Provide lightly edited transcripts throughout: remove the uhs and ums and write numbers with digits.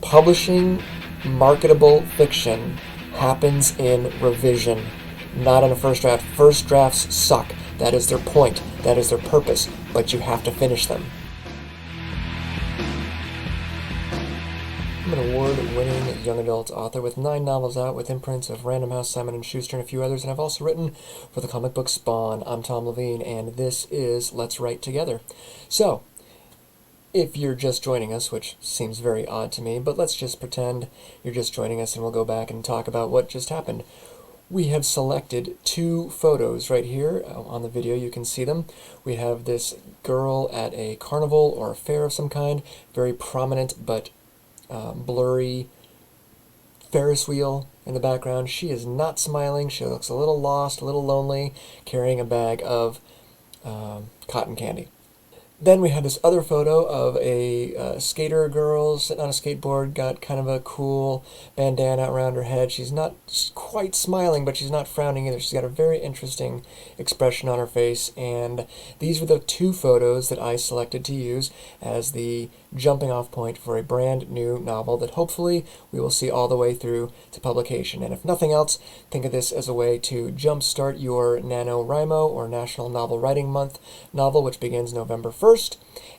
Publishing marketable fiction happens in revision, not in a first draft. First drafts suck. That is their point. That is their purpose. But you have to finish them. I'm an award-winning young adult author with 9 novels out with imprints of Random House, Simon & Schuster, and a few others, and I've also written for the comic book Spawn. I'm Tom Levine, and this is Let's Write Together. So, if you're just joining us, which seems very odd to me, but let's just pretend you're just joining us and we'll go back and talk about what just happened. We have selected 2 photos right here on the video. You can see them. We have this girl at a carnival or a fair of some kind, very prominent but blurry Ferris wheel in the background. She is not smiling. She looks a little lost, a little lonely, carrying a bag of cotton candy. Then we have this other photo of a skater girl sitting on a skateboard, got kind of a cool bandana around her head. She's not quite smiling, but she's not frowning either. She's got a very interesting expression on her face, and these were the 2 photos that I selected to use as the jumping off point for a brand new novel that hopefully we will see all the way through to publication. And if nothing else, think of this as a way to jumpstart your NaNoWriMo or National Novel Writing Month novel, which begins November 1st,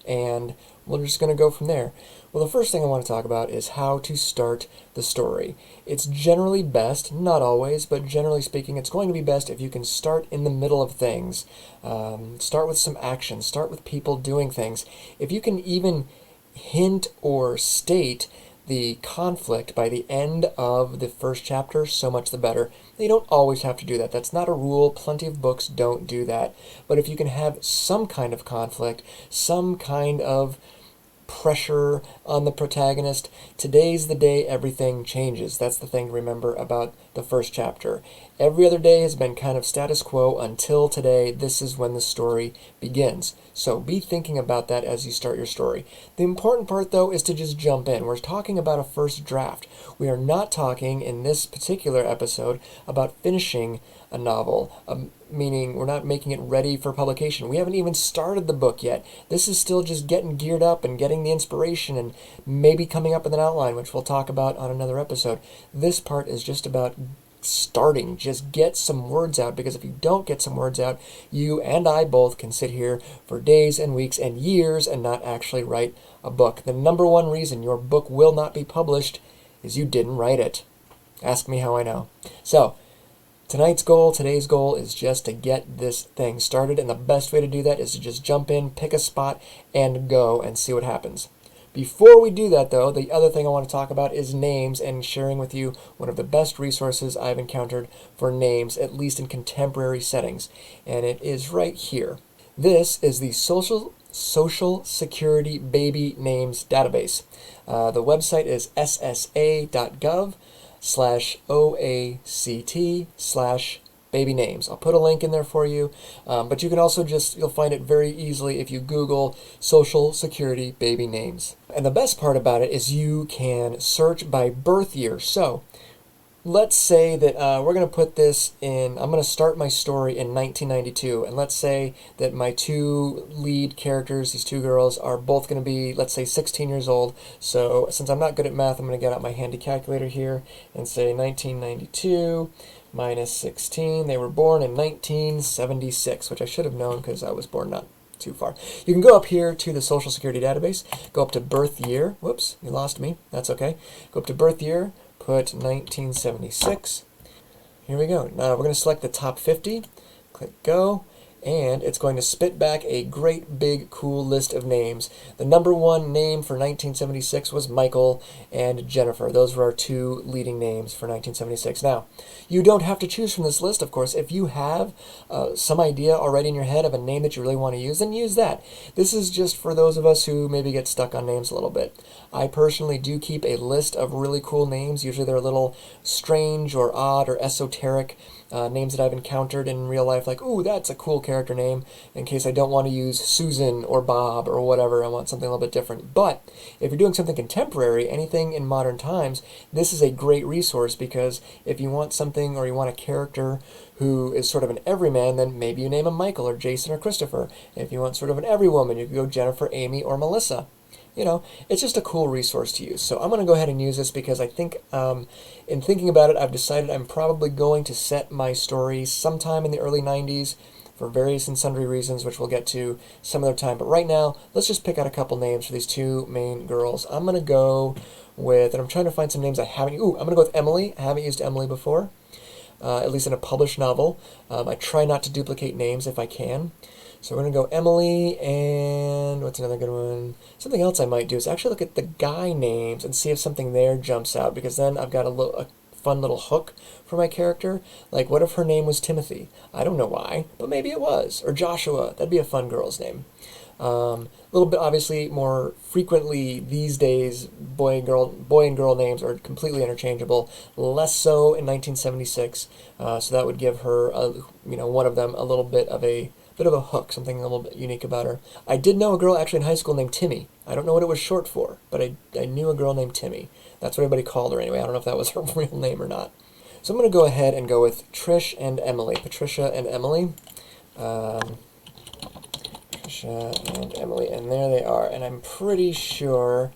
and we're just going to go from there. Well, the first thing I want to talk about is how to start the story. It's generally best, not always, but generally speaking, it's going to be best if you can start in the middle of things. Start with some action, start with people doing things. If you can even hint or state the conflict by the end of the first chapter, so much the better. You don't always have to do that. That's not a rule. Plenty of books don't do that. But if you can have some kind of conflict, some kind of pressure on the protagonist, today's the day everything changes. That's the thing to remember about the first chapter. Every other day has been kind of status quo until today. This is when the story begins. So be thinking about that as you start your story. The important part, though, is to just jump in. We're talking about a first draft. We are not talking in this particular episode about finishing a novel, meaning we're not making it ready for publication. We haven't even started the book yet. This is still just getting geared up and getting the inspiration and maybe coming up with an outline, which we'll talk about on another episode. This part is just about starting. Just get some words out, because if you don't get some words out, you and I both can sit here for days and weeks and years and not actually write a book. The number one reason your book will not be published is you didn't write it. Ask me how I know. So, today's goal is just to get this thing started, and the best way to do that is to just jump in, pick a spot, and go and see what happens. Before we do that, though, the other thing I want to talk about is names, and sharing with you one of the best resources I've encountered for names, at least in contemporary settings, and it is right here. This is the Social Security Baby Names Database. The website is ssa.gov/OACT/baby names. I'll put a link in there for you, but you can also you'll find it very easily if you Google Social Security Baby Names. And the best part about it is you can search by birth year. So let's say that we're going to put this in, I'm going to start my story in 1992, and let's say that my 2 lead characters, these 2 girls, are both going to be, let's say, 16 years old. So since I'm not good at math, I'm going to get out my handy calculator here and say 1992 minus 16. They were born in 1976, which I should have known because I was born not too far. You can go up here to the Social Security database, go up to birth year. Whoops, you lost me. That's okay. Go up to birth year, put 1976. Here we go. Now we're going to select the top 50. Click go. And it's going to spit back a great big cool list of names. The number 1 name for 1976 was Michael and Jennifer. Those were our 2 leading names for 1976. Now, you don't have to choose from this list, of course. If you have some idea already in your head of a name that you really want to use, then use that. This is just for those of us who maybe get stuck on names a little bit. I personally do keep a list of really cool names. Usually they're a little strange or odd or esoteric names that I've encountered in real life, like, ooh, that's a cool character name, in case I don't want to use Susan or Bob or whatever. I want something a little bit different. But if you're doing something contemporary, anything in modern times, this is a great resource, because if you want something, or you want a character who is sort of an everyman, then maybe you name him Michael or Jason or Christopher. If you want sort of an everywoman, you could go Jennifer, Amy, or Melissa. it's just a cool resource to use. So I'm going to go ahead and use this because I think in thinking about it, I've decided I'm probably going to set my story sometime in the early 90s for various and sundry reasons, which we'll get to some other time. But right now, let's just pick out a couple names for these two main girls. I'm going to go with, and I'm trying to find some names I haven't, I'm going to go with Emily. I haven't used Emily before, at least in a published novel. I try not to duplicate names if I can. So we're going to go Emily, and what's another good one? Something else I might do is actually look at the guy names and see if something there jumps out, because then I've got a fun little hook for my character. Like, what if her name was Timothy? I don't know why, but maybe it was. Or Joshua. That'd be a fun girl's name. A little bit, obviously, more frequently these days, boy and girl names are completely interchangeable. Less so in 1976. So that would give her, one of them a little bit of a hook, something a little bit unique about her. I did know a girl actually in high school named Timmy. I don't know what it was short for, but I knew a girl named Timmy. That's what everybody called her anyway. I don't know if that was her real name or not. So I'm going to go ahead and go with Trish and Emily. Patricia and Emily. Patricia and Emily, and there they are. And I'm pretty sure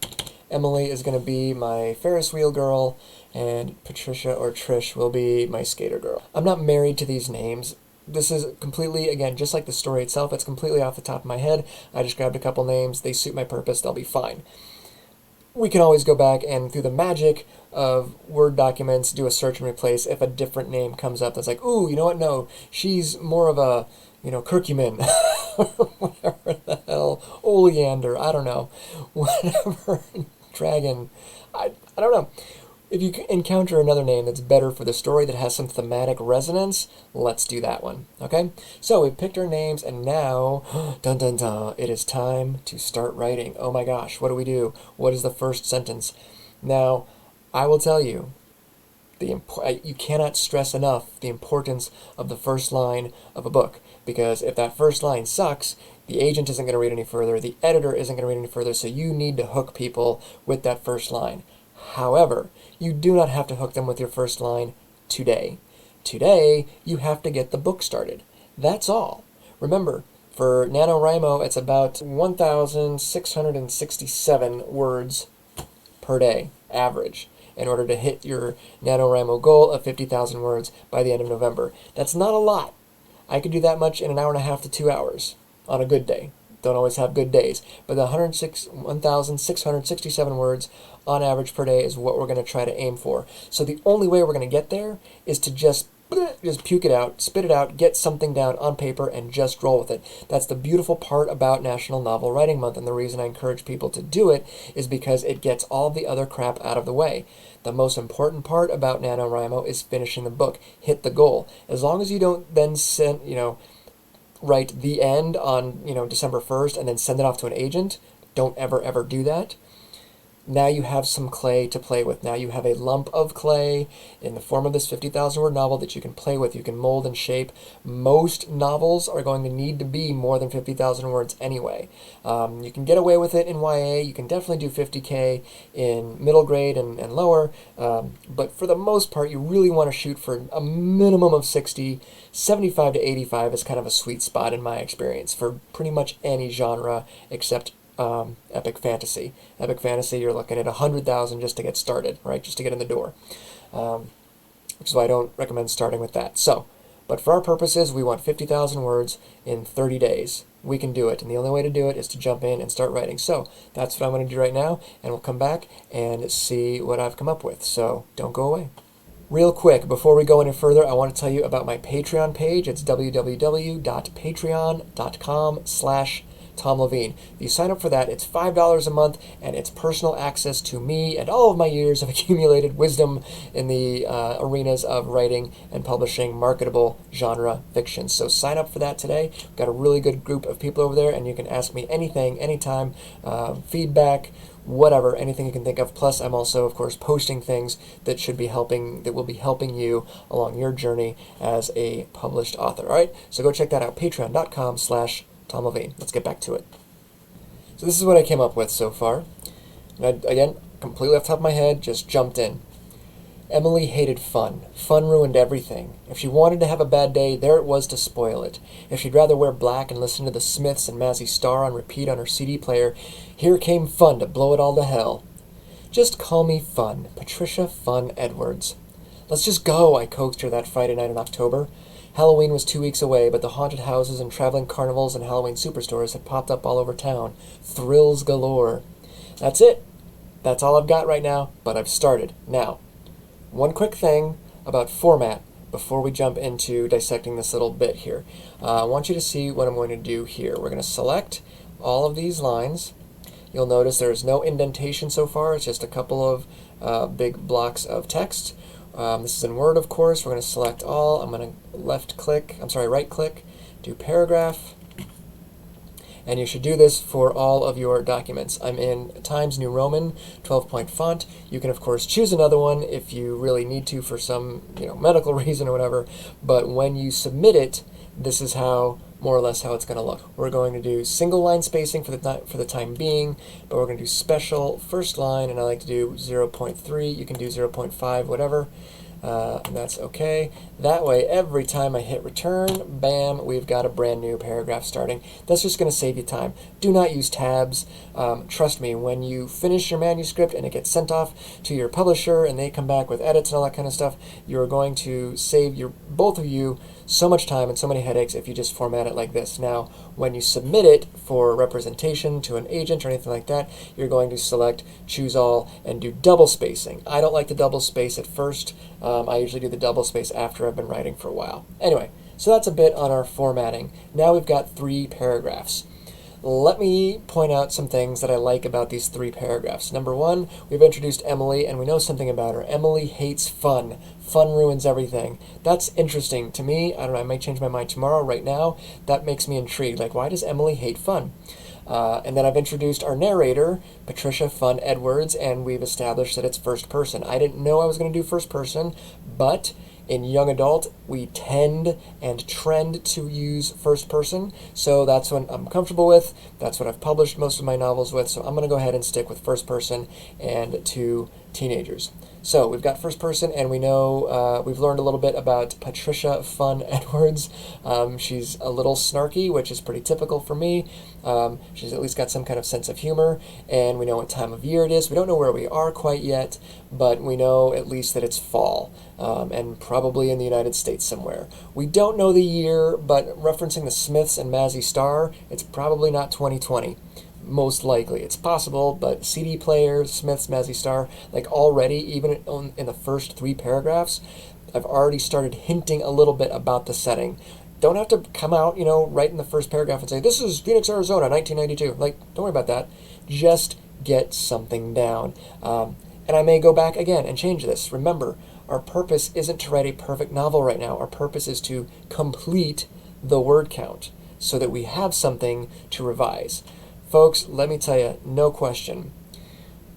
Emily is going to be my Ferris wheel girl, and Patricia or Trish will be my skater girl. I'm not married to these names. This is completely, again, just like the story itself, it's completely off the top of my head. I just grabbed a couple names. They suit my purpose. They'll be fine. We can always go back and, through the magic of Word documents, do a search and replace if a different name comes up that's like, ooh, you know what? No, she's more of a, curcumin, whatever the hell, oleander, I don't know, whatever, dragon, I don't know. If you encounter another name that's better for the story, that has some thematic resonance, let's do that one, okay? So we've picked our names, and now, dun dun dun, it is time to start writing. Oh my gosh, what do we do? What is the first sentence? Now, I will tell you, you cannot stress enough the importance of the first line of a book, because if that first line sucks, the agent isn't going to read any further, the editor isn't going to read any further, so you need to hook people with that first line. However, you do not have to hook them with your first line today. Today, you have to get the book started. That's all. Remember, for NaNoWriMo, it's about 1,667 words per day, average, in order to hit your NaNoWriMo goal of 50,000 words by the end of November. That's not a lot. I could do that much in an hour and a half to 2 hours on a good day. Don't always have good days, but the 1,667 words on average per day is what we're going to try to aim for. So the only way we're going to get there is to just puke it out, spit it out, get something down on paper, and just roll with it. That's the beautiful part about National Novel Writing Month, and the reason I encourage people to do it is because it gets all the other crap out of the way. The most important part about NaNoWriMo is finishing the book, hit the goal. As long as you don't then write the end on, December 1st and then send it off to an agent. Don't ever do that. Now you have some clay to play with. Now you have a lump of clay in the form of this 50,000 word novel that you can play with. You can mold and shape. Most novels are going to need to be more than 50,000 words anyway. You can get away with it in YA. You can definitely do 50K in middle grade and lower. But for the most part, you really want to shoot for a minimum of 60. 75 to 85 is kind of a sweet spot in my experience for pretty much any genre except epic fantasy. Epic fantasy, you're looking at 100,000 just to get started, right? Just to get in the door, which is why I don't recommend starting with that. So, but for our purposes, we want 50,000 words in 30 days. We can do it, and the only way to do it is to jump in and start writing. So that's what I'm going to do right now, and we'll come back and see what I've come up with. So don't go away. Real quick, before we go any further, I want to tell you about my Patreon page. It's www.patreon.com/Tom Levine. If you sign up for that, it's $5 a month, and it's personal access to me and all of my years of accumulated wisdom in the arenas of writing and publishing marketable genre fiction. So sign up for that today. We've got a really good group of people over there, and you can ask me anything, anytime, feedback, whatever, anything you can think of. Plus, I'm also, of course, posting things that will be helping you along your journey as a published author. All right, so go check that out, patreon.com/Tom Levine. Let's get back to it. So this is what I came up with so far. And again, completely off the top of my head, just jumped in. Emily hated fun. Fun ruined everything. If she wanted to have a bad day, there it was to spoil it. If she'd rather wear black and listen to the Smiths and Mazzy Star on repeat on her CD player, here came fun to blow it all to hell. Just call me Fun, Patricia Fun Edwards. Let's just go, I coaxed her that Friday night in October. Halloween was 2 weeks away, but the haunted houses and traveling carnivals and Halloween superstores had popped up all over town. Thrills galore. That's it. That's all I've got right now, but I've started. Now, one quick thing about format before we jump into dissecting this little bit here. I want you to see what I'm going to do here. We're going to select all of these lines. You'll notice there's no indentation so far. It's just a couple of big blocks of text. This is in Word, of course. We're going to select all. I'm going to right click, do paragraph. And you should do this for all of your documents. I'm in Times New Roman, 12-point font. You can, of course, choose another one if you really need to for some medical reason or whatever. But when you submit it, this is more or less how it's going to look. We're going to do single line spacing for the time being, but we're going to do special first line, and I like to do 0.3. You can do 0.5, whatever. And that's okay. That way, every time I hit return, bam, we've got a brand new paragraph starting. That's just going to save you time. Do not use tabs. Trust me, when you finish your manuscript and it gets sent off to your publisher and they come back with edits and all that kind of stuff, you're going to save both of you so much time and so many headaches if you just format it like this. Now, when you submit it for representation to an agent or anything like that, you're going to select choose all and do double spacing. I don't like to double space at first. I usually do the double space after I've been writing for a while. Anyway, so that's a bit on our formatting. Now we've got 3 paragraphs. Let me point out some things that I like about these 3 paragraphs. Number 1, we've introduced Emily, and we know something about her. Emily hates fun. Fun ruins everything. That's interesting to me. I don't know, I might change my mind tomorrow. Right now, that makes me intrigued. Like, why does Emily hate fun? And then I've introduced our narrator, Patricia Fun Edwards, and we've established that it's first person. I didn't know I was going to do first person, but in young adult, we tend and trend to use first person, so that's what I'm comfortable with. That's what I've published most of my novels with, so I'm going to go ahead and stick with first person and to teenagers. So we've got first person, and we know we've learned a little bit about Patricia Fun Edwards. She's a little snarky, which is pretty typical for me. She's at least got some kind of sense of humor, and we know what time of year it is. We don't know where we are quite yet, but we know at least that it's fall, and probably in the United States somewhere. We don't know the year, but referencing the Smiths and Mazzy Star, it's probably not 2020. Most likely. It's possible, but CD players, Smiths, Mazzy Star, like already, even in the first 3 paragraphs, I've already started hinting a little bit about the setting. Don't have to come out, right in the first paragraph and say, this is Phoenix, Arizona, 1992. Like, don't worry about that. Just get something down. And I may go back again and change this. Remember, our purpose isn't to write a perfect novel right now. Our purpose is to complete the word count so that we have something to revise. Folks, let me tell you, no question,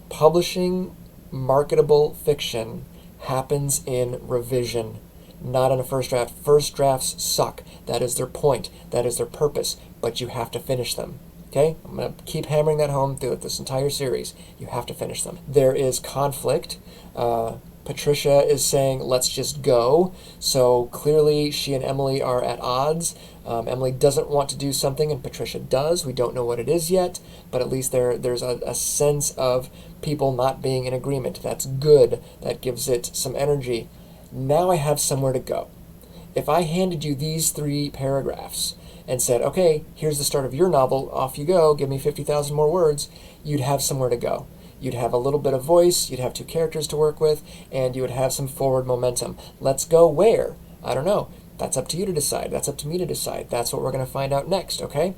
publishing marketable fiction happens in revision, not in a first draft. First drafts suck. That is their point. That is their purpose. But you have to finish them. Okay? I'm going to keep hammering that home through this entire series. You have to finish them. There is conflict. Patricia is saying, let's just go. So clearly she and Emily are at odds. Emily doesn't want to do something and Patricia does. We don't know what it is yet, but at least there's a sense of people not being in agreement. That's good. That gives it some energy. Now I have somewhere to go. If I handed you these 3 paragraphs and said, okay, here's the start of your novel, off you go, give me 50,000 more words, you'd have somewhere to go. You'd have a little bit of voice, you'd have 2 characters to work with, and you would have some forward momentum. Let's go where? I don't know. That's up to you to decide. That's up to me to decide. That's what we're going to find out next, okay?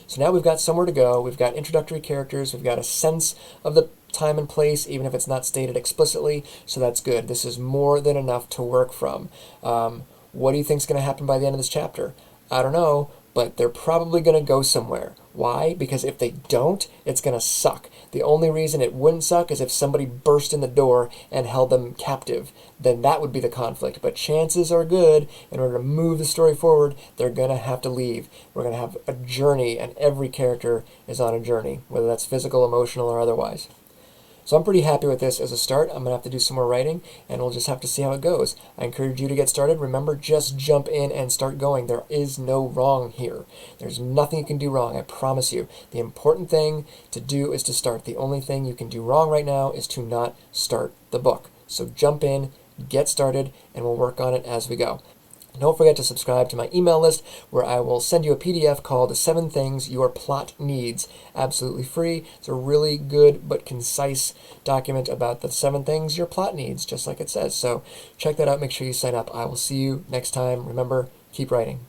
So now we've got somewhere to go. We've got introductory characters. We've got a sense of the time and place, even if it's not stated explicitly, so that's good. This is more than enough to work from. What do you think is going to happen by the end of this chapter? I don't know, but they're probably going to go somewhere. Why? Because if they don't, it's going to suck. The only reason it wouldn't suck is if somebody burst in the door and held them captive. Then that would be the conflict. But chances are good, in order to move the story forward, they're going to have to leave. We're going to have a journey, and every character is on a journey, whether that's physical, emotional, or otherwise. So I'm pretty happy with this as a start. I'm going to have to do some more writing, and we'll just have to see how it goes. I encourage you to get started. Remember, just jump in and start going. There is no wrong here. There's nothing you can do wrong, I promise you. The important thing to do is to start. The only thing you can do wrong right now is to not start the book. So jump in, get started, and we'll work on it as we go. Don't forget to subscribe to my email list where I will send you a PDF called 7 Things Your Plot Needs, absolutely free. It's a really good but concise document about the 7 things your plot needs, just like it says. So check that out. Make sure you sign up. I will see you next time. Remember, keep writing.